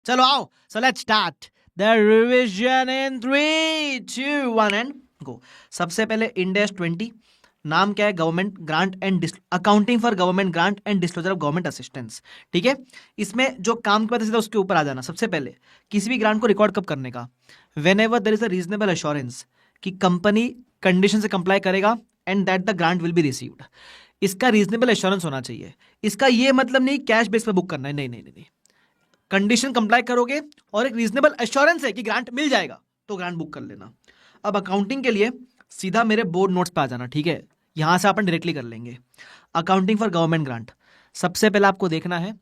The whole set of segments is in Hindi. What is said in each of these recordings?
चलो आओ, so let's start the revision in 3, 2, 1 and go. सबसे पहले इंडेस 20, नाम क्या है? Government grant and accounting for government grant and disclosure of government assistance. ठीक है, इसमें जो काम की बात है उसके ऊपर आ जाना। सबसे पहले किसी भी ग्रांट को रिकॉर्ड कब करने का? Whenever there is a reasonable assurance कि कंपनी कंडीशन से कंप्लाई करेगा and that the grant will be received. इसका रीजनेबल एश्योरेंस होना चाहिए। इसका ये मतलब नहीं कैश बेस पे बुक करना है, नहीं नहीं नहीं, कंडीशन कंप्लाई करोगे और एक रीजनेबल एश्योरेंस है कि ग्रांट मिल जाएगा तो ग्रांट बुक कर लेना। अब अकाउंटिंग के लिए सीधा मेरे बोर्ड नोट्स पे आ जाना। ठीक है, यहां से अपन डायरेक्टली कर लेंगे। अकाउंटिंग फॉर गवर्नमेंट ग्रांट, सबसे पहले आपको देखना है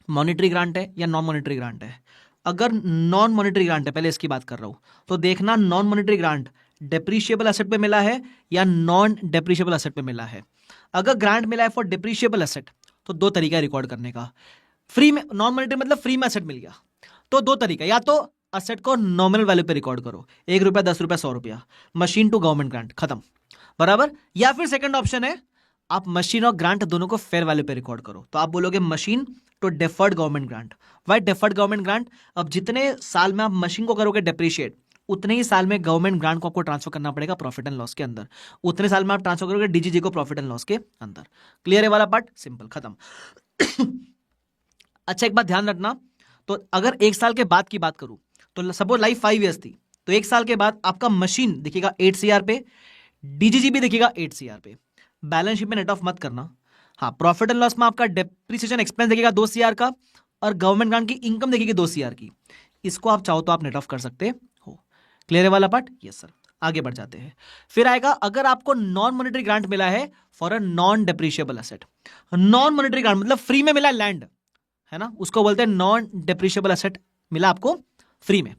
मॉनिटरी ग्रांट है या नॉन मॉनिटरी ग्रांट है। अगर नॉन मॉनिटरी ग्रांट है, पहले इसकी बात कर रहा हूं, तो देखना non monetary grant depreciable asset पे मिला है या नॉन डेप्रीशिएबल एसेट पे मिला है। अगर ग्रांट मिला है फॉर डेप्रीशिएबल एसेट तो दो तरीका है रिकॉर्ड करने का। फ्री में, नॉन मॉनिटरी मतलब फ्री में एसेट मिल गया तो दो तरीका, या तो एसेट को नॉमिनल वैल्यू पे रिकॉर्ड करो, 1 रुपया, 10 रुपया, 100 रुपया, मशीन टू गवर्नमेंट ग्रांट, खत्म, बराबर। या फिर सेकंड ऑप्शन है आप मशीन और ग्रांट दोनों को फेयर वैल्यू पे रिकॉर्ड करो, तो आप बोलोगे machine to deferred government grant. Why deferred government grant? अब जितने साल में आप मशीन को करोगे डेप्रिशिएट, उतने ही साल में गवर्नमेंट ग्रांट को आपको ट्रांसफर करना पड़ेगा प्रॉफिट एंड लॉस के अंदर, उतने साल में आप ट्रांसफर करोगे डीजीजी को प्रॉफिट एंड लॉस के अंदर। क्लियर है वाला पार्ट? सिंपल, खत्म। अच्छा, एक बात ध्यान रखना, तो अगर 1 साल के बाद की बात करूं तो सपोज लाइफ 5 ईयर्स थी, तो 1 साल के बाद आपका मशीन दिखेगा 8 सीआर पे, डीजीजी भी दिखेगा 8 सीआर पे। बैलेंस शीट में नेट ऑफ मत करना। हाँ, प्रॉफिट एंड लॉस में आपका डेप्रिसिएशन एक्सपेंस दिखेगा 2 सीआर का और गवर्नमेंट ग्रांट की इनकम दिखेगी 2 सीआर की। इसको आप चाहो तो आप नेट ऑफ कर सकते हो। क्लियर है वाला पार्ट? Yes sir. आगे बढ़ जाते हैं। फिर आएगा अगर आपको नॉन मॉनिटरी ग्रांट मिला है for a non depreciable asset. Non monetary grant मतलब फ्री में मिला लैंड, है ना, उसको बोलते हैं नॉन डेप्रिशिएबल एसेट, मिला आपको फ्री में।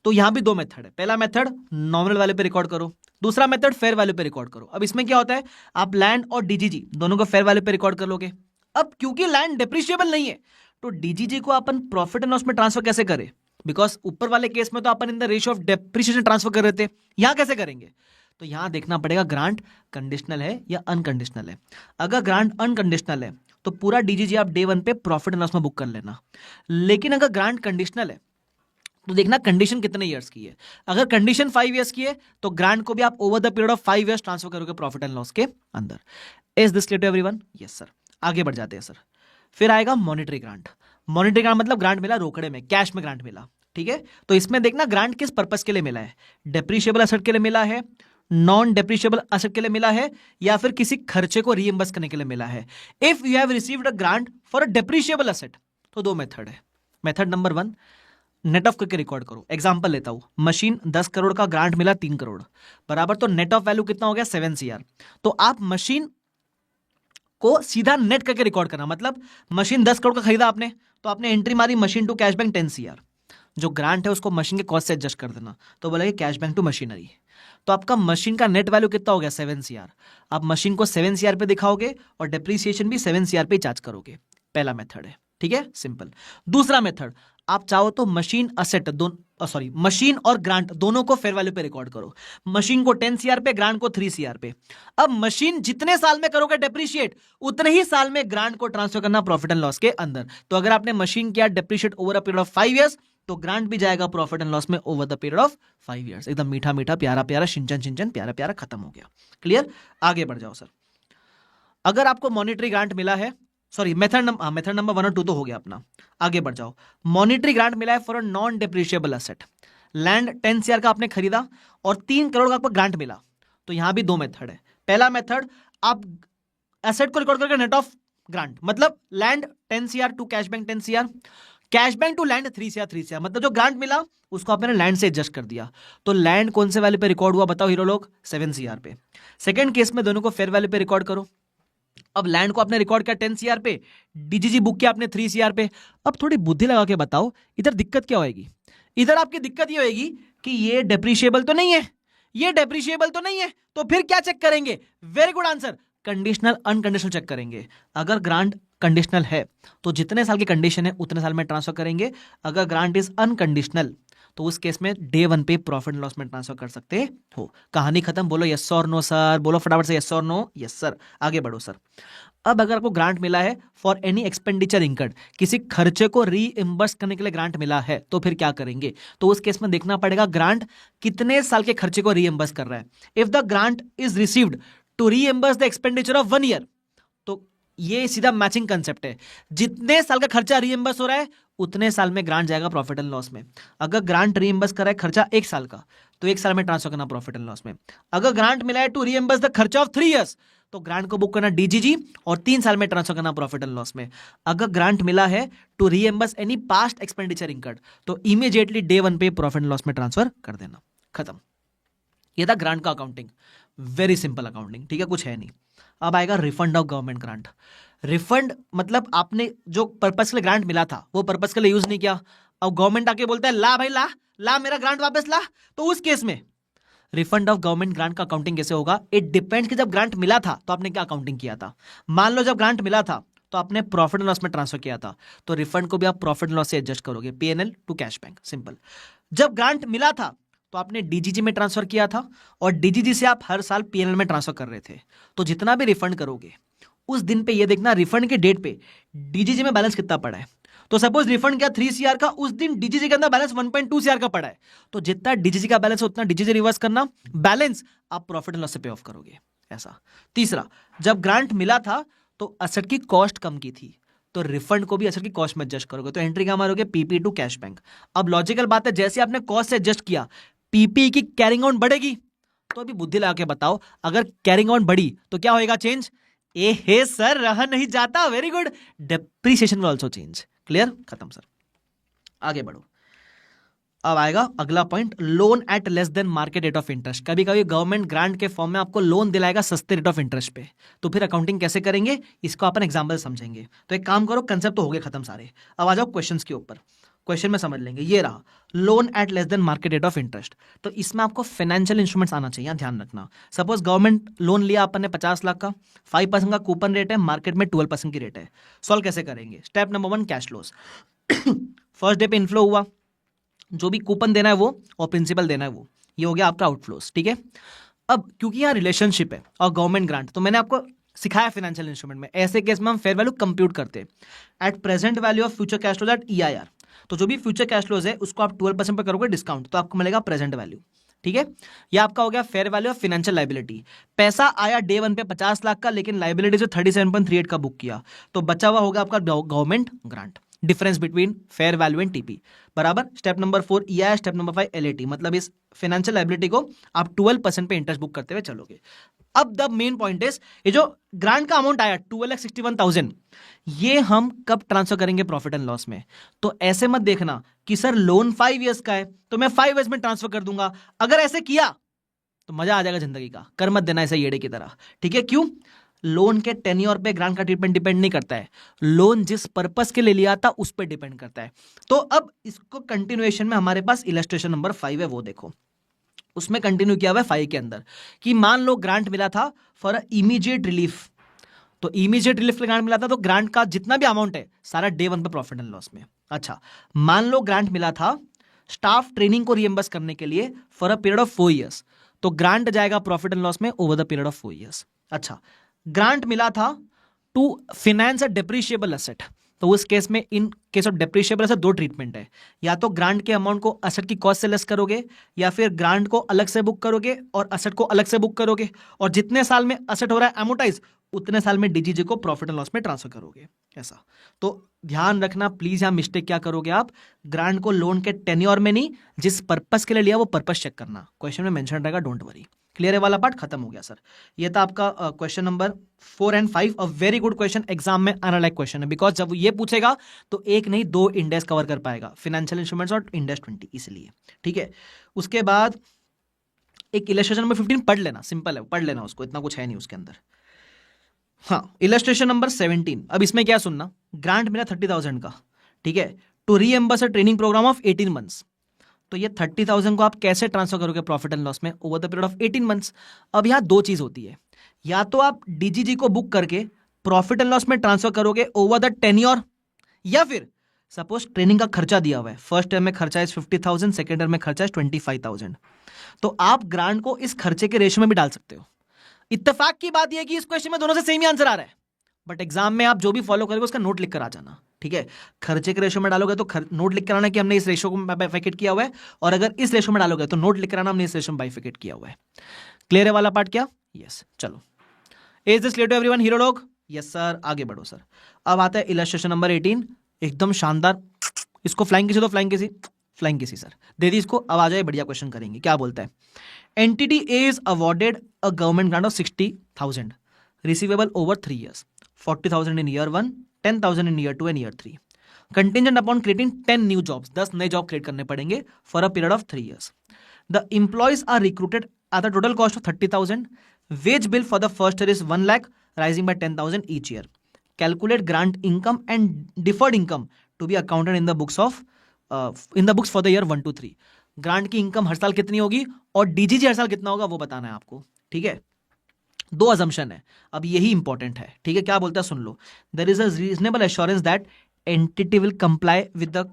तो यहां भी दो मेथड है। पहला मेथड नॉमिनल वैल्यू पे रिकॉर्ड करो, दूसरा मेथड फेयर वैल्यू पे रिकॉर्ड करो। अब इसमें क्या होता है, आप लैंड और डीजीजी दोनों को फेयर वैल्यू पे रिकॉर्ड कर लोगे। अब क्योंकि लैंड डेप्रिशिएबल नहीं है तो डीजीजी को अपन प्रॉफिट एंड लॉस में ट्रांसफर कैसे करें? बिकॉज ऊपर वाले केस में तो अपन in the ratio of depreciation transfer कर रहे थे, यहां कैसे करेंगे? तो यहां देखना पड़ेगा ग्रांट कंडीशनल है या अनकंडीशनल है। अगर ग्रांट अनकंडीशनल है तो पूरा डीजीजी आप डे 1 पे प्रॉफिट एंड लॉस में बुक कर लेना। लेकिन अगर ग्रांट कंडीशनल है तो देखना कंडीशन कितने ईयर्स की है। अगर कंडीशन 5 ईयर्स की है तो ग्रांट को भी आप over the period of 5 years transfer करोगे प्रॉफिट एंड लॉस के अंदर। Is this clear to everyone? Yes sir. आगे बढ़ जाते हैं सर। फिर आएगा मॉनिटरी ग्रांट। मॉनिटरी ग्रांट मतलब ग्रांट मिला रोकड़े में, कैश में ग्रांट मिला। ठीक है, तो इसमें देखना ग्रांट किस पर्पस के लिए मिला है, डेप्रिशिएबल एसेट के लिए मिला है, नॉन डेप्रिशिएबल एसेट के लिए मिला है, या फिर किसी खर्चे को रीइंबर्स करने के लिए मिला है। If you have received a grant for a depreciable asset तो दो मेथड है। मेथड नंबर 1, नेट ऑफ करके रिकॉर्ड करो। एग्जांपल लेता हूं, मशीन 10 करोड़ का ग्रांट मिला 3 करोड़ बराबर, तो नेट ऑफ वैल्यू कितना हो गया 7 सीआर। तो आप मशीन को सीधा नेट करके रिकॉर्ड करना, मतलब मशीन 10 करोड़ का खरीदा आपने तो आपने एंट्री मारी machine to cash bank 10 CR, जो ग्रांट है उसको मशीन के कॉस्ट से एडजस्ट कर देना, तो बोला कैश बैंक टू मशीनरी। तो आपका मशीन का नेट वैल्यू कितना हो गया 7 सीआर। आप मशीन को 7 सीआर पे दिखाओगे और डेप्रिसिएशन भी 7 सीआर पे चार्ज करोगे। पहला मेथड है, ठीक है, सिंपल। दूसरा मेथड, आप चाहो तो मशीन असेट मशीन और ग्रांट दोनों को फेयर वैल्यू पे रिकॉर्ड करो। मशीन को 10 सीआर पे, ग्रांट को 3 सीआर पे। अब मशीन जितने साल में करोगे डेप्रिशिएट, उतने ही साल में ग्रांट को ट्रांसफर करना प्रॉफिट एंड लॉस के अंदर। तो अगर आपने मशीन किया depreciate over a period of 5 years तो ग्रांट भी जाएगा प्रॉफिट एंड लॉस में over the period of 5 years. एकदम मीठा मीठा प्यारा प्यारा शिंचन शिंचन प्यारा प्यारा खत्म हो गया। क्लियर? आगे बढ़ जाओ सर। अगर आपको मॉनिटरी ग्रांट मिला है, मेथड नंबर 1 और 2 तो हो गया अपना। आगे बढ़ जाओ। मॉनिटरी ग्रांट मिला है for a non depreciable asset, land 10 CR का आपने खरीदा और 3 करोड़ का आपको ग्रांट मिला, तो यहां भी दो मेथड है। पहला मेथड, आप एसेट को रिकॉर्ड करके नेट ऑफ ग्रांट, मतलब land 10 CR to cash bank 10 CR, cash bank to land 3 CR, मतलब जो ग्रांट मिला उसको आपने लैंड से एडजस्ट कर दिया। तो लैंड कौन से वैल्यू पे रिकॉर्ड हुआ बताओ हीरो लोग? 7 सीआर पे। सेकंड केस में दोनों को फेयर वैल्यू पे रिकॉर्ड करो। अब लैंड को आपने रिकॉर्ड किया 10 सीआर पे, डीजीजी बुक किया आपने 3 सीआर पे। अब थोड़ी बुद्धि लगा के बताओ इधर दिक्कत क्या होगी? इधर आपकी दिक्कत ये होगी कि ये डेप्रिशिएबल तो नहीं है, ये डेप्रिशिएबल तो नहीं है, तो फिर क्या चेक करेंगे? Very good answer, conditional unconditional check करेंगे। अगर ग्रांट कंडीशनल है तो जितने साल की कंडीशन है उतने साल में ट्रांसफर करेंगे। अगर ग्रांट इज अनकंडीशनल तो उस केस में डे 1 पे प्रॉफिट एंड लॉस में ट्रांसफर कर सकते हो। कहानी खत्म। बोलो यस और नो सर, बोलो फटाफट से यस और नो। Yes sir. आगे बढ़ो सर। अब अगर आपको ग्रांट मिला है फॉर एनी एक्सपेंडिचर इनकर्ड, किसी खर्चे को रीइंबर्स करने के लिए ग्रांट मिला है, तो फिर क्या करेंगे? तो उस केस में देखना पड़ेगा ग्रांट कितने साल के खर्चे को रीइंबर्स कर रहा है। If the grant is received to reimburse the expenditure of 1 year, तो ये सीधा मैचिंग कंसेप्ट है। जितने साल का खर्चा रीइंबर्स हो रहा है उतने साल में ग्रांट जाएगा प्रॉफिट एंड लॉस में। अगर ग्रांट रीइंबर्स कर रहा है खर्चा 1 साल का, तो 1 साल में ट्रांसफर करना प्रॉफिट एंड लॉस में। अगर ग्रांट मिला है टू रीइंबर्स द खर्चा ऑफ 3 इयर्स, तो ग्रांट को बुक करना डीजीजी और 3 साल में ट्रांसफर करना प्रॉफिट एंड लॉस में। अगर ग्रांट मिला है to reimburse any past expenditure incurred, तो इमीडिएटली डे 1 पे प्रॉफिट एंड लॉस में ट्रांसफर कर देना। खत्म। ये था ग्रांट का अकाउंटिंग। वेरी सिंपल अकाउंटिंग, ठीक है, कुछ है नहीं। अब आएगा refund of government grant. Refund मतलब आपने जो पर्पस के लिए ग्रांट मिला था वो पर्पस के लिए यूज नहीं किया, अब गवर्नमेंट आके बोलता है ला भाई ला ला मेरा ग्रांट वापस ला, तो उस केस में रिफंड ऑफ गवर्नमेंट ग्रांट का अकाउंटिंग कैसे होगा? इट डिपेंड्स कि जब ग्रांट मिला था तो आपने क्या अकाउंटिंग किया था। मान लो जब ग्रांट मिला था तो आपने प्रॉफिट एंड लॉस में ट्रांसफर किया था, तो रिफंड को भी आप प्रॉफिट एंड लॉस से एडजस्ट करोगे, PNL to cash bank, simple. जब ग्रांट मिला था तो आपने डीजीजी में ट्रांसफर किया था और डीजीजी से आप हर साल पीएनएल में ट्रांसफर कर रहे थे, तो जितना भी रिफंड करोगे उस दिन पे ये देखना रिफंड के डेट पे डीजीजी में बैलेंस कितना पड़ा है। तो सपोज रिफंड किया 3 CR का, उस दिन डीजीजी के अंदर बैलेंस 1.2 CR का पड़ा है, तो जितना डीजीजी का बैलेंस है उतना डीजीजी रिवर्स करना, बैलेंस आप प्रॉफिट एंड लॉस से पे ऑफ करोगे, ऐसा। तीसरा, जब ग्रांट मिला था तो असेट की कॉस्ट कम की थी, तो रिफंड को भी असेट की कॉस्ट में एडजस्ट करोगे, तो एंट्री क्या मारोगे? PP two cash bank. अब लॉजिकल बात है, जैसे आपने कॉस्ट से एडजस्ट किया पीपी की कैरिंग ऑन बढ़ेगी, तो अभी बुद्धि लगा के बताओ, अगर कैरिंग ऑन बढ़ी तो क्या होएगा? चेंज। ए हे सर, रहा नहीं जाता, very good, depreciation will also change. Clear? खत्म सर। आगे बढ़ो। अब आएगा अगला point, loan eight less than market rate of interest. कभी कभी गवर्नमेंट ग्रांट के फॉर्म में आपको लोन दिलाएगा सस्ते रेट ऑफ इंटरेस्ट पे, तो फिर अकाउंटिंग कैसे करेंगे इसको अपन एग्जांपल समझेंगे। तो एक काम करो, कंसेप्ट तो हो गए खत्म सारे, अब आ जाओ क्वेश्चंस के ऊपर। क्वेश्चन में समझ लेंगे। ये रहा loan eight less than market rate of interest, तो इसमें आपको फाइनेंशियल इंस्ट्रूमेंट्स आना चाहिए, ध्यान रखना। सपोज गवर्नमेंट लोन लिया अपन ने 50 लाख का, 5% का कूपन रेट है, मार्केट में 12% की रेट है। सॉल्व कैसे करेंगे? Step number 1, cash flows. First day पे इनफ्लो हुआ, जो भी कूपन देना है वो और प्रिंसिपल देना है वो, ये हो गया आपका आउटफ्लोज, ठीक है। अब क्योंकि यहाँ रिलेशनशिप है और गवर्नमेंट ग्रांट, तो मैंने आपको सिखाया फाइनेंशियल इंस्ट्रूमेंट में, ऐसे केस में हम फेयर वैल्यू कंप्यूट करते हैं at present value of future cash flows at EIR। तो जो भी फ्यूचर कैश फ्लोज है उसको आप 12% पे करोगे डिस्काउंट, तो आपको मिलेगा प्रेजेंट वैल्यू, ठीक है। ये आपका हो गया fair value of financial liability. पैसा आया डे 1 पे 50 लाख का, लेकिन लायबिलिटी जो 37.38 का बुक किया, तो बचा हुआ होगा आपका government grant. Difference between fair value and TP बराबर। Step number 4 EIR, step number 5 LAT, मतलब इस फाइनेंशियल लायबिलिटी को आप 12% पे इंटरेस्ट बुक करते हुए चलोगे। अब द मेन पॉइंट इज, ये जो ग्रांट का अमाउंट आया 12,61,000, ये हम कब ट्रांसफर करेंगे प्रॉफिट एंड लॉस में? तो ऐसे मत देखना कि सर लोन 5 इयर्स का है तो मैं 5 इयर्स में ट्रांसफर कर दूंगा। अगर ऐसे किया तो मजा आ जाएगा जिंदगी का, कर मत देना ऐसे येड़े की तरह, ठीक है। क्यों? लोन के टेन्योर पे ग्रांट का ट्रीटमेंट डिपेंड नहीं करता है, लोन जिस पर्पस के लिए लिया था उस पर डिपेंड करता है। तो अब इसको कंटिन्यूएशन में हमारे पास इलस्ट्रेशन नंबर 5 है, वो देखो, उसमें कंटिन्यू किया हुआ है 5 के अंदर कि मान लो ग्रांट मिला था फॉर इमीडिएट रिलीफ, तो इमीडिएट रिलीफ का ग्रांट मिला था, तो ग्रांट का जितना भी अमाउंट है सारा डे 1 पे प्रॉफिट एंड लॉस में। अच्छा, मान लो ग्रांट मिला था स्टाफ ट्रेनिंग को रिएम्बर्स करने के लिए for a period of 4 years, तो ग्रांट जाएगा प्रॉफिट एंड लॉस में over the period of 4 years. अच्छा, ग्रांट मिला था to finance a depreciable asset, तो उस केस में in case of depreciable asset 2 treatment है, या तो ग्रांट के अमाउंट को एसेट की कॉस्ट से लेस करोगे, या फिर ग्रांट को अलग से बुक करोगे और एसेट को अलग से बुक करोगे, और जितने साल में एसेट हो रहा है एमोटाइज उतने साल में डीजीजी को प्रॉफिट एंड लॉस में ट्रांसफर करोगे, ऐसा। तो ध्यान रखना प्लीज, यहां मिस्टेक क्या करोगे आप, ग्रांट को लोन के टेन्योर में नहीं, जिस पर्पस के लिए लिया वो पर्पस चेक करना, क्वेश्चन में मेंशन रहेगा, डोंट वरी। क्लियर है वाला पार्ट? खत्म हो गया सर। ये था आपका question number 4 and 5। A very good question, exam में आने लायक क्वेश्चन है, बिकॉज जब ये पूछेगा तो एक नहीं 2 इंडेक्स कवर कर पाएगा, फाइनेंशियल इंस्ट्रूमेंट्स और इंडेक्स 20, इसलिए, ठीक है। उसके बाद एक इलस्ट्रेशन नंबर 15 पढ़ लेना, सिंपल है, पढ़ लेना उसको, इतना कुछ है नहीं उसके अंदर। हाँ, इलस्ट्रेशन नंबर 17। अब इसमें क्या सुनना, ग्रांट मिला 30,000 का, ठीक है, to reimburse a training programme of 18 months, तो ये 30,000 को आप कैसे ट्रांसफर करोगे प्रॉफिट एंड लॉस में over the period of 18 months? अब यहाँ 2 चीज होती है, या तो आप डीजीजी को बुक करके प्रॉफिट एंड लॉस में ट्रांसफर करोगे ओवर द टेन्योर, या फिर सपोज ट्रेनिंग का खर्चा दिया हुआ है, फर्स्ट ईयर में खर्चा इज 50,000, सेकेंड ईयर में खर्चा इज 25,000, तो आप ग्रांट को इस खर्चे के रेशियो में भी डाल सकते हो। इत्तेफाक की बात यह है कि इस क्वेश्चन में दोनों से सेम ही आंसर आ रहा है, बट एग्जाम में आप जो भी फॉलो करोगे उसका नोट लिख कर आ जाना, ठीक है। खर्चे के रेशियो में डालोगे तो नोट लिख कर आना कि हमने इस रेशियो को बाइफिकेट किया हुआ है, और अगर इस रेशियो में डालोगे तो नोट लिख कर आना हमने इस रेशियो में बाइफिकेट किया हुआ है। क्लियर है वाला पार्ट क्या? यस। चलो, is this clear to everyone? Hero लोग? Yes sir. आगे बढ़ो सर। अब आता है इलस्ट्रेशन नंबर 18, एकदम शानदार। इसको फ्लाइंग किसी, तो फ्लाइंग किसी, फ्लाइंग किसी सर दे दी इसको। अब आ जाए, बढ़िया क्वेश्चन करेंगे। क्या बोलता है? Entity A is awarded a government grant of 60,000 receivable over 3 years, 40,000 in year 1, 10,000 in year 2 and year 3, contingent upon creating 10 new jobs, 10 नए जॉब क्रिएट करने पड़ेंगे for a period of 3 years. The employees are recruited at the total cost of 30,000. Wage bill for the first year is 1 lakh, rising by 10,000 each year. Calculate grant income and deferred income to be accounted in the books for the year 1 to 3. Grant की इनकम हर साल कितनी होगी और डीजीजी हर साल कितना होगा वो बताना है आपको, ठीक है। 2 अजम्पशन है, अब यही इंपॉर्टेंट है, ठीक है। क्या बोलता है सुन लो। There is a reasonable assurance that entity will comply with the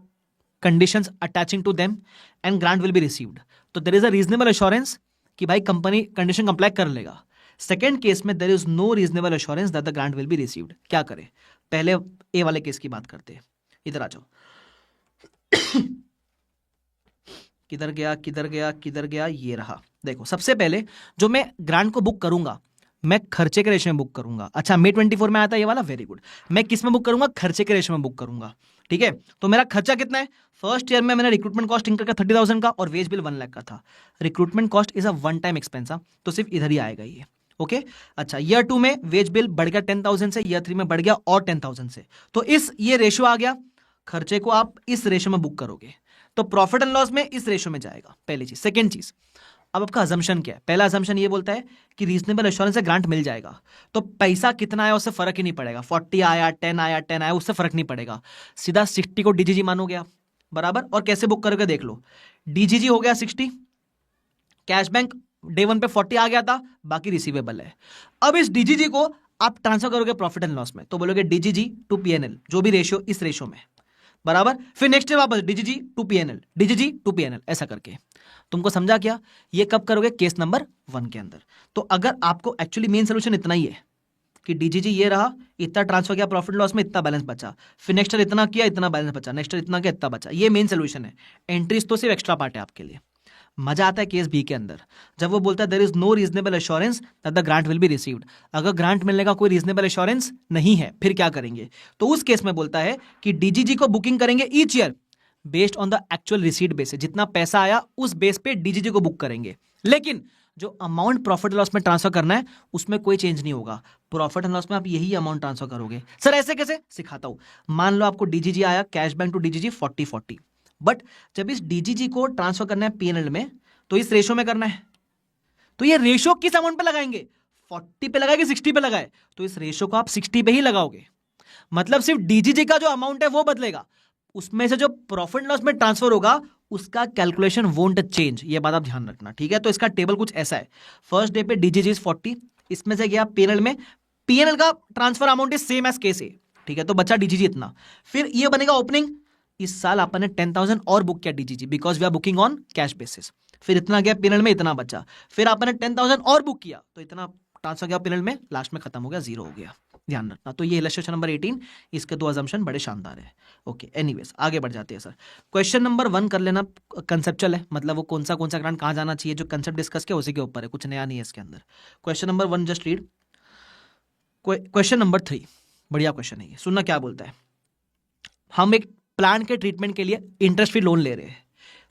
conditions attaching to them and grant will be received. तो there is a reasonable assurance कि भाई कंपनी कंडीशन कंप्लाई कर लेगा। सेकेंड केस में there is no reasonable assurance that the grant will be received. क्या करे? पहले ए वाले केस की बात करते हैं। इधर आ जाओ। किधर गया किधर गया किधर गया? ये रहा। देखो, सबसे पहले जो मैं ग्रांट को बुक करूंगा, मैं खर्चे के रेशियो में बुक करूंगा। अच्छा, May 24 में आता है ये वाला, वेरी गुड। मैं किस में बुक करूंगा? खर्चे के रेशियो में बुक करूंगा, ठीक है। तो मेरा खर्चा कितना है? फर्स्ट ईयर में मैंने रिक्रूटमेंट कॉस्ट इंकर किया 30,000 का और वेज बिल 1 लाख का था। Recruitment cost is a one time expense, तो सिर्फ इधर ही आएगा ये, ओके। अच्छा, ईयर 2 में वेज बिल बढ़ गया 10,000 से, ईयर 3 में बढ़ गया और 10,000 से, तो इस ये रेशियो आ गया। खर्चे को आप इस रेशियो में बुक करोगे तो प्रॉफिट एंड लॉस में इस रेशियो में जाएगा, पहली चीज। सेकंड चीज, अब आपका अजम्पशन क्या है? पहला अजम्पशन ये बोलता है कि रीजनेबल एश्योरेंस से ग्रांट मिल जाएगा, तो पैसा कितना आया उससे फर्क ही नहीं पड़ेगा। 40 आया, 10 आया, 10 आया, उससे फर्क नहीं पड़ेगा। सीधा 60 को डीजीजी मानोगे आप, बराबर। और कैसे बुक करोगे देख लो। डीजीजी हो गया 60, कैश बैंक डे 1 पे 40 आ गया था, बाकी रिसीवेबल है। अब इस डीजीजी को आप ट्रांसफर करोगे प्रॉफिट एंड लॉस में, तो बोलोगे डीजीजी टू पीएनएल, जो भी रेशियो इस रेशियो में, बराबर। फिर नेक्स्ट वापस DGG to PNL, DGG to PNL, ऐसा करके। तुमको समझा क्या? ये कब करोगे? केस नंबर 1 के अंदर। तो अगर आपको एक्चुअली मेन सोल्यूशन इतना ही है कि डीजीजी ये रहा, इतना ट्रांसफर किया प्रॉफिट लॉस में, इतना बैलेंस बचा, फिर नेक्स्ट ईयर इतना किया, इतना बैलेंस बचा, नेक्स्ट ईयर इतना किया, इतना बचा, ये मेन सोल्यूशन है। एंट्रीज तो सिर्फ एक्स्ट्रा पार्ट है आपके लिए। मजा आता है केस बी के अंदर, जब वो बोलता है there is no reasonable assurance that the grant will be received. अगर ग्रांट मिलने का कोई रीजनेबल एश्योरेंस नहीं है, फिर क्या करेंगे? तो उस केस में बोलता है कि डीजीजी को बुकिंग करेंगे each year based on the actual receipt basis. जितना पैसा आया उस बेस पे डीजीजी को बुक करेंगे, लेकिन जो अमाउंट प्रॉफिट लॉस में ट्रांसफर करना है उसमें कोई चेंज नहीं होगा। प्रॉफिट एंड लॉस में आप यही अमाउंट ट्रांसफर करोगे। सर ऐसे कैसे? सिखाता हूं। मान लो आपको डीजीजी आया cash bank to DGG 40-40, but जब इस डीजीजी को ट्रांसफर करना है पीएनएल में तो इस रेशो में करना है, तो ये रेशो किस अमाउंट पे लगाएंगे? 40 पे लगाए कि 60 पे लगाए? तो इस रेशो को आप 60 पे ही लगाओगे। मतलब सिर्फ डीजीजी का जो अमाउंट है वो बदलेगा, उसमें से जो प्रॉफिट लॉस में ट्रांसफर होगा उसका कैलकुलेशन वोंट चेंज। ये बात आप ध्यान रखना, ठीक है। तो इसका टेबल कुछ ऐसा है। फर्स्ट डे पे डीजीजी 40, इसमें से गया पीएनएल में, पीएनएल का transfer amount is same as case A, ठीक है। तो बचा डीजीजी इतना। फिर ये बनेगा ओपनिंग, इस साल अपन ने 10,000 और बुक किया DGG because we are booking on cash basis. फिर इतना गया पीएनएल में, इतना बचा। फिर आपने 10,000 और बुक किया तो इतना ट्रांसफर गया पीएनएल में, लास्ट में खत्म हो गया, 0 हो गया। ध्यान रखना। तो ये इलस्ट्रेशन नंबर 18, इसके 2 अजम्पशन बड़े शानदार है, ओके। एनीवेज आगे बढ़ जाते हैं सर। क्वेश्चन नंबर 1 कर लेना, कंसेप्चुअल है, मतलब वो कौन सा ग्रांट कहाँ जाना चाहिए, जो कंसेप्ट डिस्कस किया उसी के ऊपर है, कुछ नया नहीं है इसके अंदर। Question number 1 just read. Question number 3 बढ़िया क्वेश्चन है ये, सुनना क्या बोलता है। हम एक प्लांट के ट्रीटमेंट के लिए इंटरेस्ट फ्री लोन ले रहे हैं।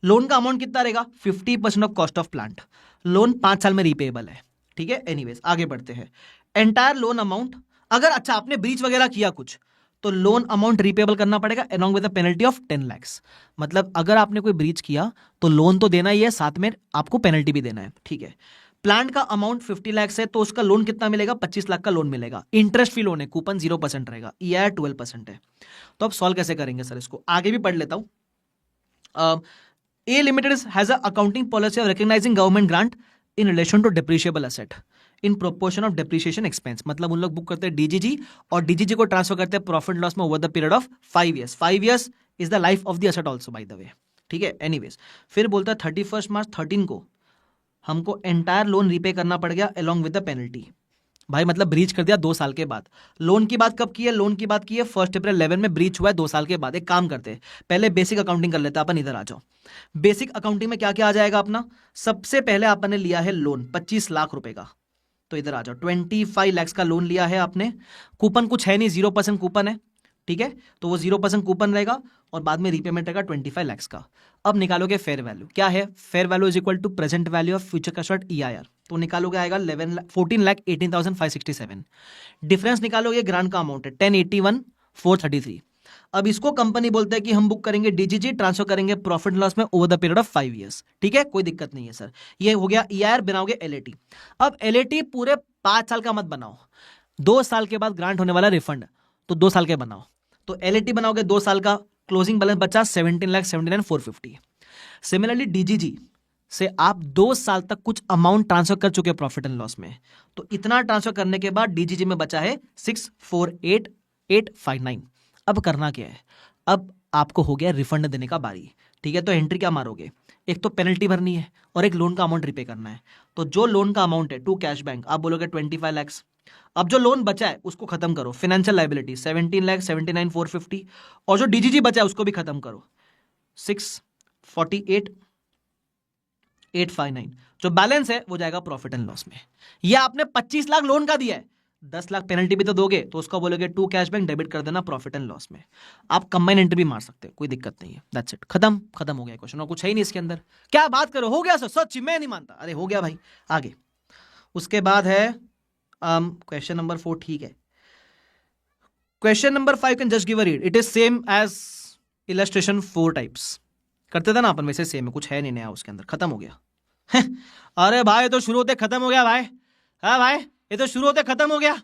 लोन का अमाउंट कितना रहेगा? 50% of cost of plant. Loan 5 साल में रीपेबल है, ठीक है। एनीवेज आगे बढ़ते हैं। एंटायर लोन अमाउंट, अगर अच्छा आपने ब्रीच वगैरह किया कुछ तो लोन अमाउंट रीपेबल करना पड़ेगा along with the penalty of 10 lakh. मतलब अगर आपने कोई ब्रीच किया तो लोन तो देना ही है, साथ में आपको पेनल्टी भी देना है, ठीक है। प्लांट का अमाउंट 50 लाख है तो उसका लोन कितना मिलेगा? 25 लाख का लोन मिलेगा। इंटरेस्ट फ्री लोन है, कूपन 0% रहेगा, ईआईआर 12% है। तो अब सॉल्व कैसे करेंगे सर इसको? आगे भी पढ़ लेता हूं। A Limited has a accounting policy of recognizing government grant in relation to depreciable asset in proportion of depreciation expense। मतलब उन लोग बुक करते हैं डीजीजी और डीजीजी को ट्रांसफर करते हैं प्रॉफिट लॉस में over the period of 5 years। 5 years is the life of the asset also by the way, ठीक है। एनीवेज, फिर बोलता है 31 मार्च 13 को हमको एंटायर लोन रीपे करना पड़ गया अलॉन्ग विद द पेनल्टी। भाई मतलब ब्रीच कर दिया 2 साल के बाद। लोन की बात कब की है? लोन की बात की है 1 अप्रैल 11 में, ब्रीच हुआ है 2 साल के बाद। एक काम करते हैं, पहले बेसिक अकाउंटिंग कर लेते हैं अपन, इधर आ जाओ। बेसिक अकाउंटिंग में क्या क्या आ जाएगा अपना? सबसे पहले आपने लिया है लोन 25 लाख रुपए का, तो इधर आ जाओ 25 लाख का लोन लिया है आपने। कूपन कुछ है नहीं, 0% कूपन है, ठीक है, तो वो 0% कूपन रहेगा और बाद में रीपेमेंट रहेगा 25 लाख का। अब निकालोगे फेयर वैल्यू, क्या है? Fair value is equal to present value of future cash flow EIR, तो निकालोगे आएगा 14,18,567। डिफरेंस निकालोगे, ग्रांट का अमाउंट है 1081,433। अब इसको कंपनी बोलते हैं कि हम बुक करेंगे DGG, ट्रांसफर करेंगे प्रॉफिट लॉस में over the period of 5 years, ठीक है, कोई दिक्कत नहीं है सर। ये हो गया EIR, बनाओगे LAT। अब LAT पूरे 5 साल का मत बनाओ, 2 साल के बाद ग्रांट होने वाला रिफंड, तो 2 साल के बनाओ। तो LAT बनाओगे 2 साल का, क्लोजिंग बैलेंस बचा 17,79,450। सिमिलरली DGG से आप 2 साल तक कुछ अमाउंट ट्रांसफर कर चुके हैं प्रॉफिट एंड लॉस में, तो इतना ट्रांसफर करने के बाद DGG में बचा है 648,859। अब करना क्या है? अब आपको हो गया रिफंड देने का बारी, ठीक है। तो एंट्री क्या मारोगे? एक तो पेनल्टी भरनी है और एक लोन का अमाउंट रिपे करना है। तो जो लोन का अमाउंट है टू कैश बैंक, आप बोलोगे 25 लाख। अब जो लोन बचा है उसको खत्म करो, फाइनेंशियल लायबिलिटी 17,79,450, और जो DGG बचा है उसको भी खत्म करो 648,859। जो बैलेंस है वो जाएगा प्रॉफिट एंड लॉस में। ये आपने 25 लाख लोन का दिया है, 10 लाख पेनल्टी भी तो दोगे, तो उसका बोलोगे टू कैश बैंक, डेबिट कर देना प्रॉफिट एंड लॉस में। आप कंबाइन एंट्री भी मार सकते हो, कोई दिक्कत नहीं है। दैट्स इट, खत्म हो गया क्वेश्चन, और कुछ है ही नहीं इसके अंदर। क्या बात करो, हो गया सर? सच मैं नहीं मानता। अरे हो गया भाई। आगे उसके बाद है क्वेश्चन नंबर 4, ठीक है। Question number 5 can just give a read, it is same as illustration 4 types करते थे ना अपन, वैसे सेम है, कुछ है नहीं नया उसके अंदर, खत्म हो गया। अरे भाई ये तो शुरू होते खत्म हो गया भाई। हाँ भाई, ये तो शुरू होते खत्म हो गया।